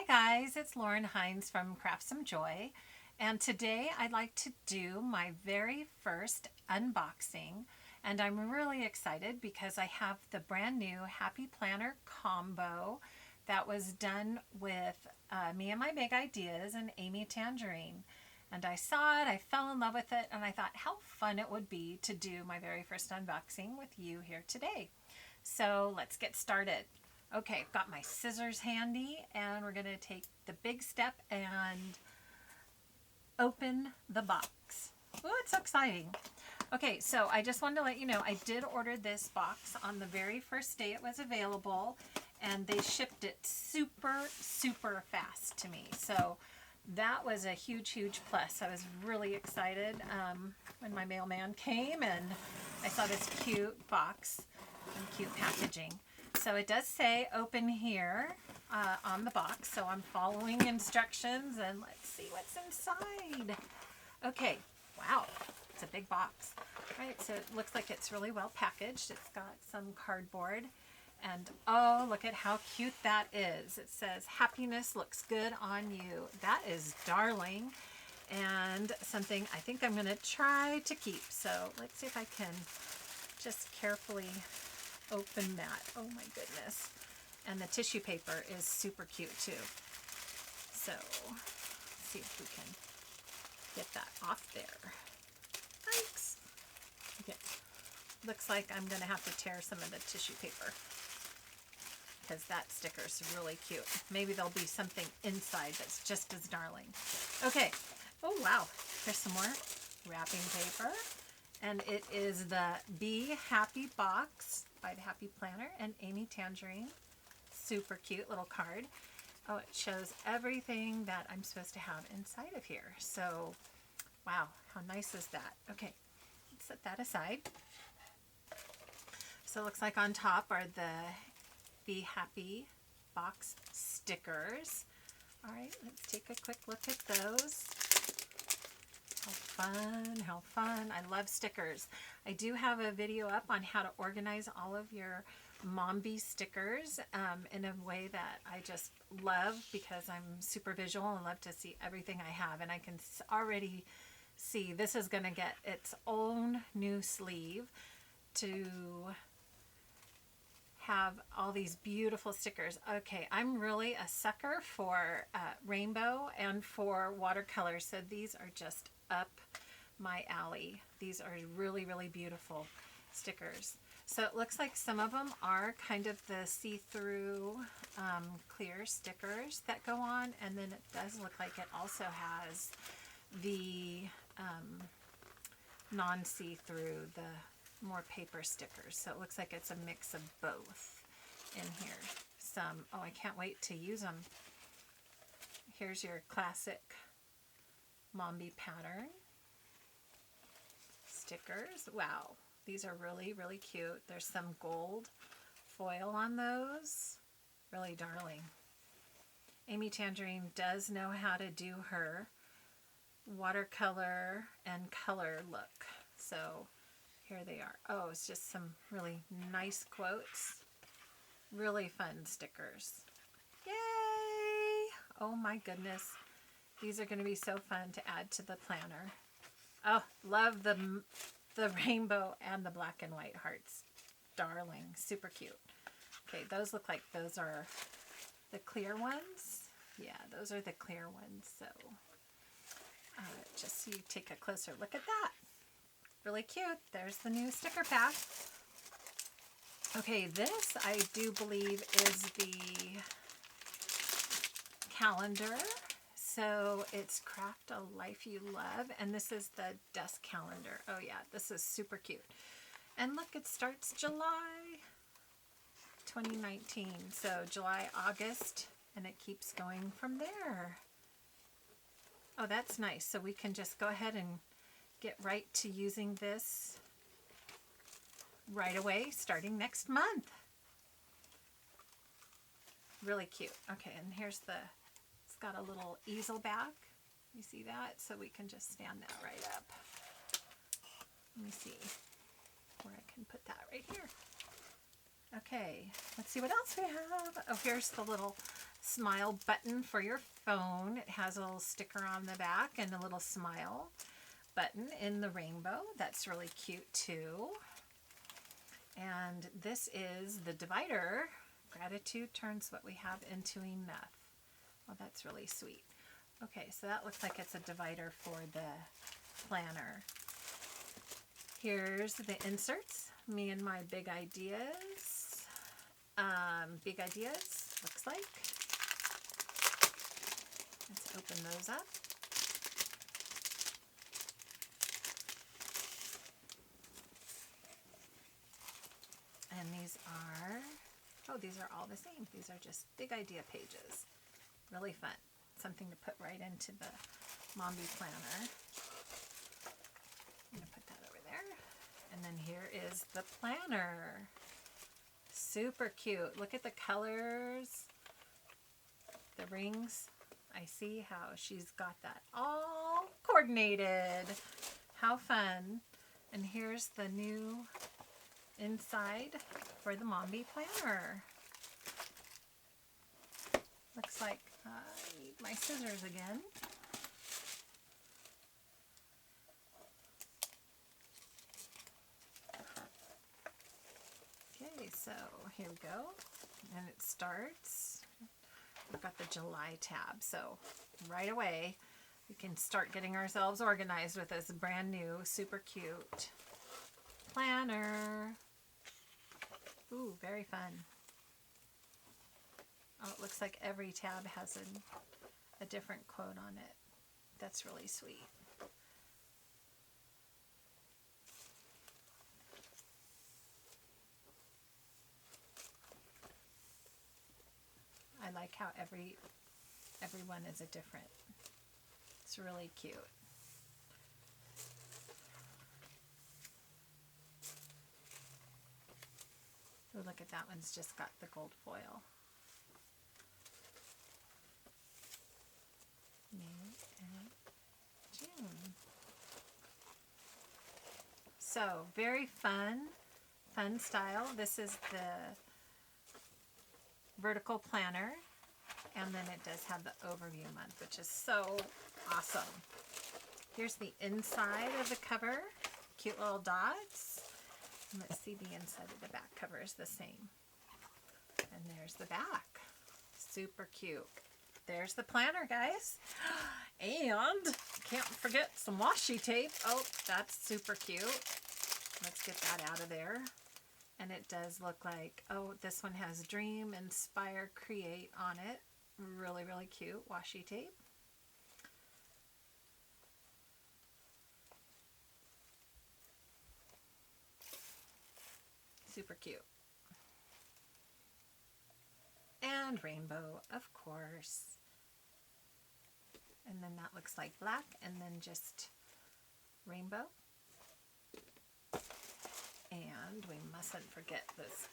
Hi guys, it's Lauren Hines from Craft Some Joy, and today I'd like to do my very first unboxing, and I'm really excited because I have the brand new Happy Planner combo that was done with me and my big ideas and Amy Tangerine. And I saw it, I fell in love with it, and I thought how fun it would be to do my very first unboxing with you here today. So let's get started. Okay, I've got my scissors handy, and we're going to take the big step and open the box. Oh, it's so exciting. Okay, so I just wanted to let you know I did order this box on the very first day it was available, and they shipped it super fast to me. So that was a huge plus. I was really excited when my mailman came and I saw this cute box and cute packaging. So it does say open here on the box, so I'm following instructions, and let's see what's inside. Okay, wow, it's a big box. All right, so it looks like it's really well packaged. It's got some cardboard, and oh, look at how cute that is. It says, happiness looks good on you. That is darling, and something I think I'm gonna try to keep. So let's see if I can just carefully open that. Oh my goodness. And the tissue paper is super cute too. So let's see if we can get that off there. Thanks. Okay. Looks like I'm going to have to tear some of the tissue paper because that sticker's really cute. Maybe there'll be something inside that's just as darling. Okay. Oh wow. There's some more wrapping paper. And it is the Be Happy box by the Happy Planner and Amy Tangerine. Super cute little card. Oh, it shows everything that I'm supposed to have inside of here. So, wow, how nice is that? Okay, let's set that aside. So it looks like on top are the Be Happy box stickers. All right, let's take a quick look at those. How fun. I love stickers. I do have a video up on how to organize all of your Mombi stickers in a way that I just love because I'm super visual and love to see everything I have. And I can already see this is going to get its own new sleeve to have all these beautiful stickers. Okay, I'm really a sucker for rainbow and for watercolor, so these are just up my alley. These are really beautiful stickers. So it looks like some of them are kind of the see-through clear stickers that go on, and then it does look like it also has the non-see-through, the more paper stickers. So it looks like it's a mix of both in here. Oh, I can't wait to use them. Here's your classic Mombi pattern stickers. Wow, these are really cute. There's some gold foil on those. Really darling. Amy Tangerine does know how to do her watercolor and color look. So here they are. Oh, it's just some really nice quotes. Really fun stickers. Yay! Oh my goodness. These are going to be so fun to add to the planner. Oh, love the rainbow and the black and white hearts. Darling. Super cute. Okay, those look like those are the clear ones. Yeah, those are the clear ones. So just so you take a closer look at that. Really cute. There's the new sticker pack. Okay, this I do believe is the calendar. So it's Craft a Life You Love, and this is the desk calendar. Oh yeah, this is super cute. And look, it starts July 2019. So July, August, and it keeps going from there. Oh, that's nice. So we can just go ahead and get right to using this right away, starting next month. Really cute. Okay, and here's it's got a little easel back. You see that? So we can just stand that right up. Let me see where I can put that right here. Okay, let's see what else we have. Oh, here's the little smile button for your phone. It has a little sticker on the back and a little smile button in the rainbow. That's really cute too. And this is the divider. Gratitude turns what we have into enough. Well, that's really sweet. Okay, so that looks like it's a divider for the planner. Here's the inserts. Me and my big ideas. Big ideas, looks like. Let's open those up. And these are, oh, these are all the same. These are just big idea pages. Really fun. Something to put right into the Mombi planner. I'm going to put that over there. And then here is the planner. Super cute. Look at the colors. The rings. I see how she's got that all coordinated. How fun. And here's the new inside for the Mombi planner. Looks like I need my scissors again. Okay, so here we go. And it starts. We've got the July tab. So right away, we can start getting ourselves organized with this brand new, super cute planner. Ooh, very fun. Oh, it looks like every tab has a different quote on it. That's really sweet. I like how everyone is a different. It's really cute. Oh, look at that one's just got the gold foil. May and June. So very fun style. This is the vertical planner, and then it does have the overview month, which is so awesome. Here's the inside of the cover. Cute little dots. And let's see, the inside of the back cover is the same. And there's the back. Super cute. There's the planner, guys. And can't forget some washi tape. Oh, that's super cute. Let's get that out of there. And it does look like, oh, this one has Dream, Inspire, Create on it. Really, really cute washi tape. Super cute. And rainbow, of course. And then that looks like black, and then just rainbow. And we mustn't forget this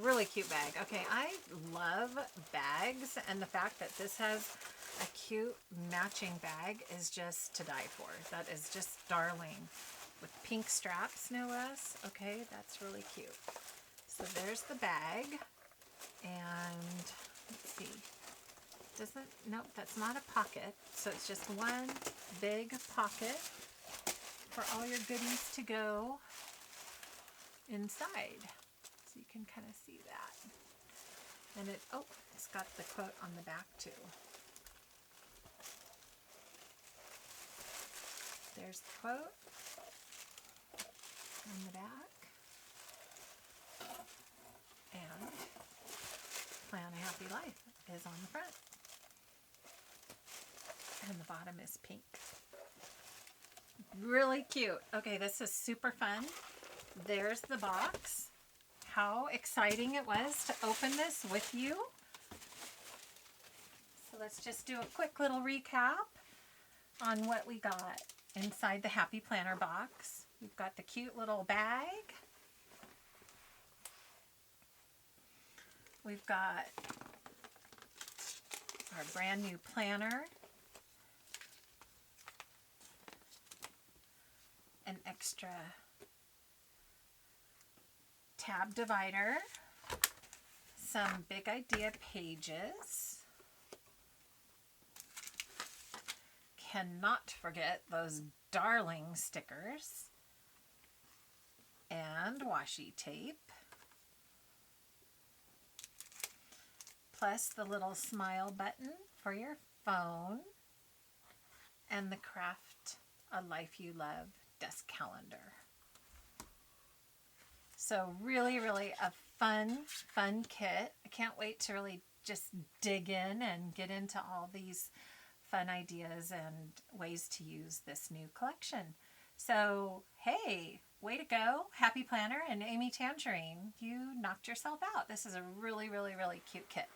really cute bag. Okay, I love bags, and the fact that this has a cute matching bag is just to die for. That is just darling. With pink straps, no less. Okay, that's really cute. So there's the bag. And let's see. Nope, that's not a pocket. So it's just one big pocket for all your goodies to go inside. So you can kind of see that. And it's got the quote on the back too. There's the quote on the back. And Plan a Happy Life is on the front. And the bottom is pink. Really cute. Okay, this is super fun. There's the box. How exciting it was to open this with you. So let's just do a quick little recap on what we got inside the Happy Planner box. We've got the cute little bag. We've got our brand new planner. An extra tab divider, some big idea pages, cannot forget those darling stickers and washi tape, plus the little smile button for your phone, and the Craft a Life You Love desk calendar. So really, really a fun kit. I can't wait to really just dig in and get into all these fun ideas and ways to use this new collection. So, hey, way to go, Happy Planner and Amy Tangerine. You knocked yourself out. This is a really, really, really cute kit.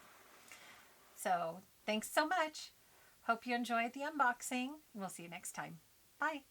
So, thanks so much. Hope you enjoyed the unboxing. We'll see you next time. Bye.